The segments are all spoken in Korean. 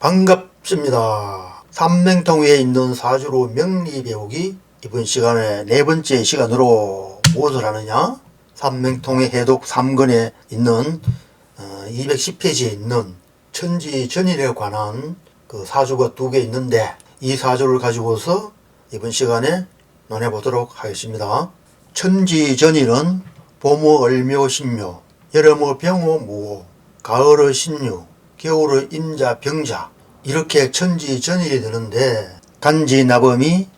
반갑습니다. 삼명통에 있는 사주로 명리 배우기 이번 시간에 네 번째 시간으로 무엇을 하느냐? 삼명통의 해독 3권에 있는 210페이지에 있는 천지전일에 관한 그 사주가 두 개 있는데 이 사주를 가지고서 이번 시간에 논해보도록 하겠습니다. 천지전일은 봄의 을묘 신묘, 여름의 병호 무호, 가을의 신유, 겨울의 임자 병자, 이렇게 천지전일이 되는데 간지나범이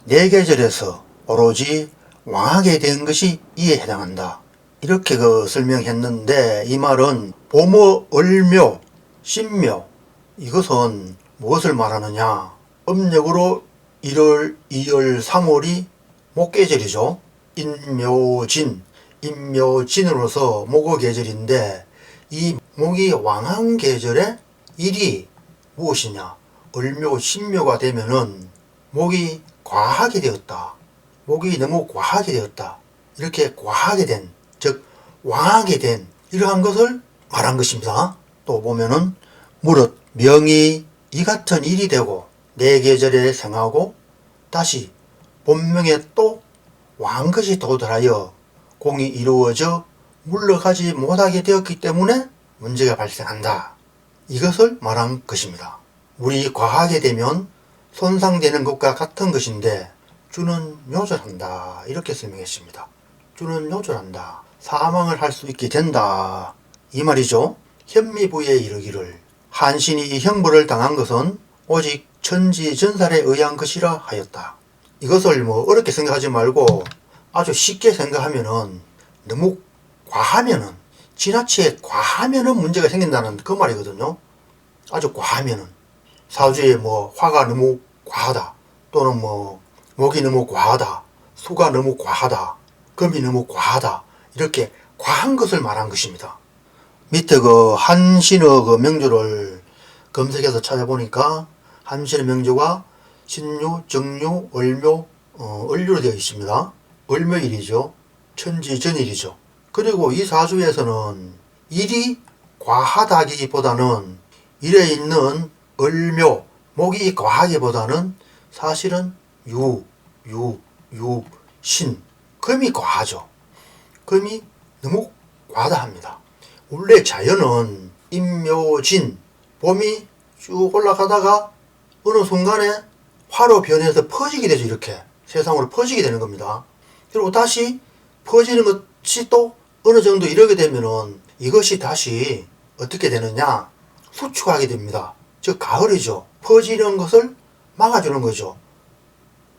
네 계절에서 오로지 왕하게 된 것이 이에 해당한다. 이렇게 설명했는데 이 말은 봄의 을묘, 신묘, 이것은 무엇을 말하느냐? 음력으로 1월, 2월, 3월이 목계절이죠. 인묘진으로서 목의 계절인데 이 목이 왕한 계절에 일이 무엇이냐? 을묘, 신묘가 되면은 목이 과하게 되었다. 목이 너무 과하게 되었다. 이렇게 과하게 된, 즉 왕하게 된 이러한 것을 말한 것입니다. 또 보면은 무릇 명이 이 같은 일이 되고 내 계절에 생하고 다시 본명에 또 왕것이 도달하여 공이 이루어져 물러가지 못하게 되었기 때문에 문제가 발생한다. 이것을 말한 것입니다. 물이 과하게 되면 손상되는 것과 같은 것인데 주는 요절한다. 이렇게 설명했습니다. 주는 요절한다. 사망을 할 수 있게 된다. 이 말이죠. 현미부에 이르기를 한신이 이 형벌을 당한 것은 오직 천지전살에 의한 것이라 하였다. 이것을 어렵게 생각하지 말고 아주 쉽게 생각하면은 너무 과하면은 지나치게 과하면은 문제가 생긴다는 그 말이거든요. 아주 과하면은 사주에 화가 너무 과하다, 또는 목이 너무 과하다, 수가 너무 과하다, 금이 너무 과하다, 이렇게 과한 것을 말한 것입니다. 밑에 한신의 명조를 검색해서 찾아보니까 한신의 명조가 신유, 정유, 을묘, 을류로 되어 있습니다. 을묘일이죠. 천지전일이죠. 그리고 이 사주에서는 일이 과하다기보다는 일에 있는 을묘, 목이 과하기보다는 사실은 신, 금이 과하죠. 금이 너무 과하다 합니다. 원래 자연은 인묘진, 봄이 쭉 올라가다가 어느 순간에 화로 변해서 퍼지게 되죠. 이렇게 세상으로 퍼지게 되는 겁니다. 그리고 다시 퍼지는 것이 또 어느 정도 이르게 되면은 이것이 다시 어떻게 되느냐? 수축하게 됩니다. 즉 가을이죠. 퍼지는 것을 막아주는 거죠.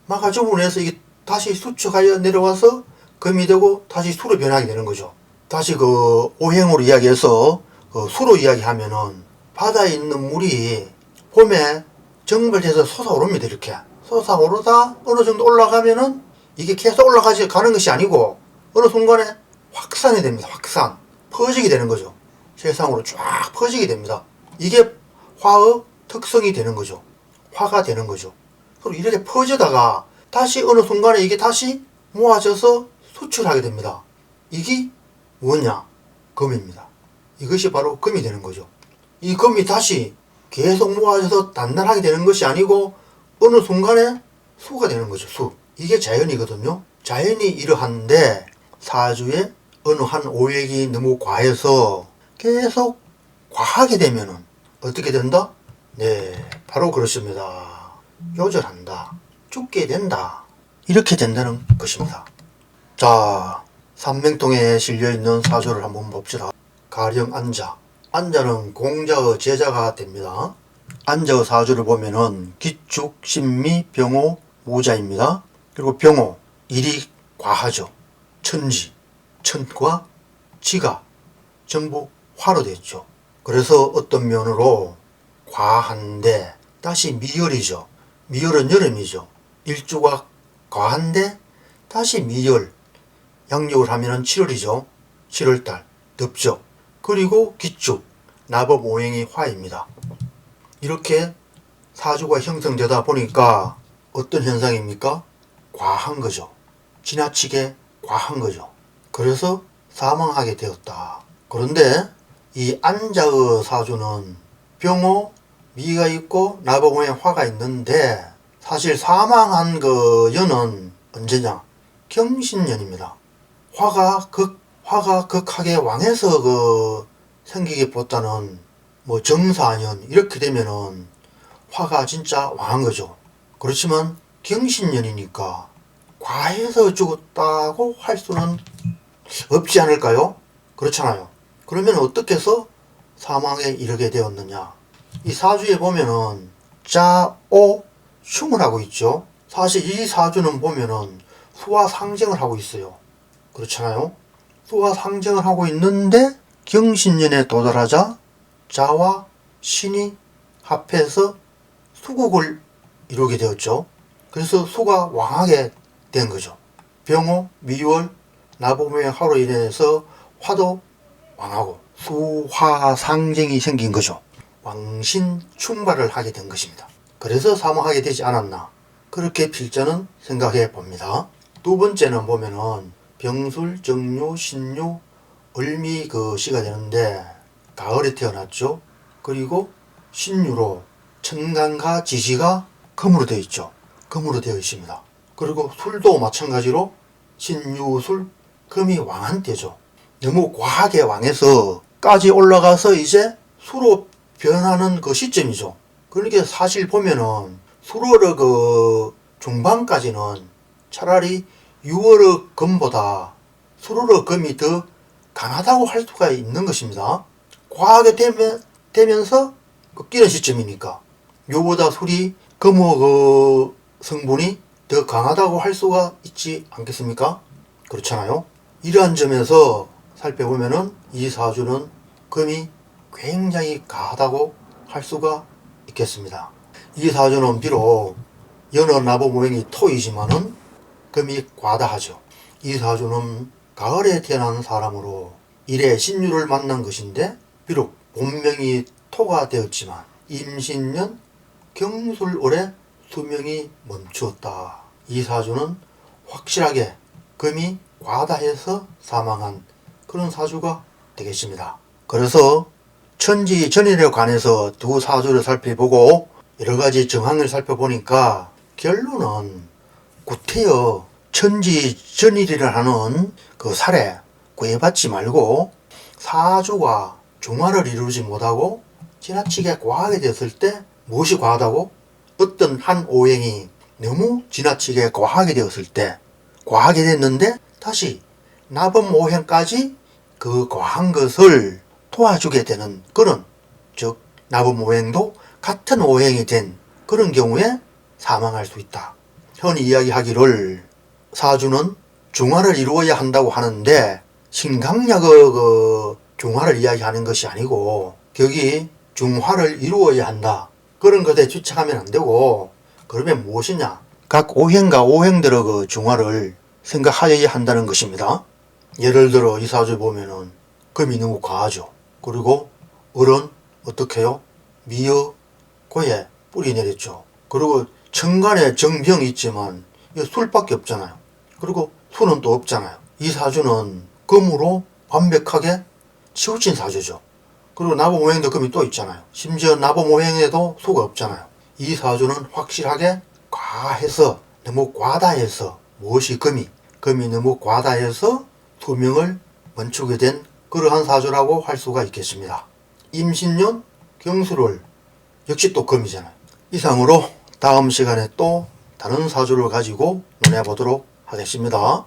막아줌으로 해서 이게 다시 수축하여 내려와서 금이 되고 다시 수로 변하게 되는 거죠. 다시 오행으로 이야기해서 수로 이야기하면은 바다에 있는 물이 봄에 정벌돼서 솟아오릅니다. 이렇게 솟아오르다 어느 정도 올라가면은 이게 계속 가는 것이 아니고 어느 순간에 확산이 됩니다. 확산, 퍼지게 되는 거죠. 세상으로 쫙 퍼지게 됩니다. 이게 화의 특성이 되는 거죠. 화가 되는 거죠. 그리고 이렇게 퍼지다가 다시 어느 순간에 이게 다시 모아져서 수출하게 됩니다. 이게 뭐냐? 금입니다. 이것이 바로 금이 되는 거죠. 이 금이 다시 계속 모아져서 단단하게 되는 것이 아니고 어느 순간에 수가 되는 거죠. 수. 이게 자연이거든요. 자연이 이러한데 사주에 어느 한 오행이 너무 과해서 계속 과하게 되면은 어떻게 된다? 네, 바로 그렇습니다. 요절한다. 죽게 된다. 이렇게 된다는 것입니다. 자, 삼명통에 실려있는 사주를 한번 봅시다. 가령 안자. 안자는 공자의 제자가 됩니다. 안자의 사주를 보면은 기축, 신미, 병호, 무자입니다. 그리고 병호, 일이 과하죠. 천지, 천과 지가 전부 화로 됐죠. 그래서 어떤 면으로 과한데 다시 미열이죠. 미열은 여름이죠. 일주가 과한데 다시 미열. 양력을 하면은 7월이죠. 7월달 덥죠. 그리고 기축, 나법 오행이 화입니다. 이렇게 사주가 형성되다 보니까 어떤 현상입니까? 과한 거죠. 지나치게 과한 거죠. 그래서 사망하게 되었다. 그런데 이 안자의 사주는 병호, 미가 있고 나보모에 화가 있는데 사실 사망한 그 연은 언제냐? 경신년입니다. 화가 극하게 왕해서 생기기보다는 뭐 정사년 이렇게 되면은 화가 진짜 왕한 거죠. 그렇지만 경신년이니까 과해서 죽었다고 할 수는 없지 않을까요? 그렇잖아요. 그러면 어떻게 해서 사망에 이르게 되었느냐? 이 사주에 보면은 자오 흉을 하고 있죠. 사실 이 사주는 보면은 수와 상쟁을 하고 있어요. 그렇잖아요. 수와 상쟁을 하고 있는데 경신년에 도달하자 자와 신이 합해서 수국을 이루게 되었죠. 그래서 수가 왕하게 된 거죠. 병호, 미월, 나보모의 화로 인해서 화도 왕하고 수화 상쟁이 생긴 거죠. 왕신 충발을 하게 된 것입니다. 그래서 사망하게 되지 않았나, 그렇게 필자는 생각해 봅니다. 두 번째는 보면은 병술, 정묘, 신묘, 을미 시가 되는데 가을에 태어났죠. 그리고 신유로 천간과 지지가 금으로 되어 있죠. 금으로 되어 있습니다. 그리고 술도 마찬가지로 신유술, 금이 왕한 때죠. 너무 과하게 왕해서까지 올라가서 이제 수로 변하는 그 시점이죠. 그러니까 사실 보면은 수로의 중반까지는 차라리 6월의 금보다 수로의 금이 더 강하다고 할 수가 있는 것입니다. 과하게 되면서 꺾이는 시점이니까 요보다 술이 금의 성분이 더 강하다고 할 수가 있지 않겠습니까? 그렇잖아요. 이러한 점에서 살펴보면은 이 사주는 금이 굉장히 강하다고 할 수가 있겠습니다. 이 사주는 비록 연어 나보 모행이 토이지만은 금이 과다하죠. 이 사주는 가을에 태어난 사람으로 일에 신유를 만난 것인데 비록 본명이 토가 되었지만 임신년 경술월에 수명이 멈추었다. 이 사주는 확실하게 금이 과다해서 사망한 그런 사주가 되겠습니다. 그래서 천지 전일에 관해서 두 사주를 살펴보고 여러 가지 정황을 살펴보니까 결론은 구태여 천지 전일이라는 그 살에 구애받지 말고 사주가 중화를 이루지 못하고 지나치게 과하게 됐을 때 무엇이 과하다고? 어떤 한 오행이 너무 지나치게 과하게 되었을 때 과하게 됐는데 다시 나범 오행까지 그 과한 것을 도와주게 되는 그런, 즉 나범 오행도 같은 오행이 된 그런 경우에 사망할 수 있다. 흔히 이야기하기를 사주는 중화를 이루어야 한다고 하는데 신강약의 중화를 이야기하는 것이 아니고 격이 중화를 이루어야 한다. 그런 것에 집착하면 안 되고, 그러면 무엇이냐? 각 오행과 오행들의 중화를 생각하여야 한다는 것입니다. 예를 들어 이 사주 보면은 금이 너무 과하죠. 그리고 을은 어떻게 해요? 미어 고에 뿌리 내렸죠. 그리고 천간에 정병이 있지만 술밖에 없잖아요. 그리고 수는 또 없잖아요. 이 사주는 금으로 완벽하게 치우친 사주죠. 그리고 나범오행도 금이 또 있잖아요. 심지어 나범오행에도 수가 없잖아요. 이 사주는 확실하게 과해서, 너무 과다해서, 무엇이 금이 너무 과다해서 수명을 멈추게 된 그러한 사주라고 할 수가 있겠습니다. 임신년 경술월 역시 또 금이잖아요. 이상으로 다음 시간에 또 다른 사주를 가지고 논해보도록 하겠습니다.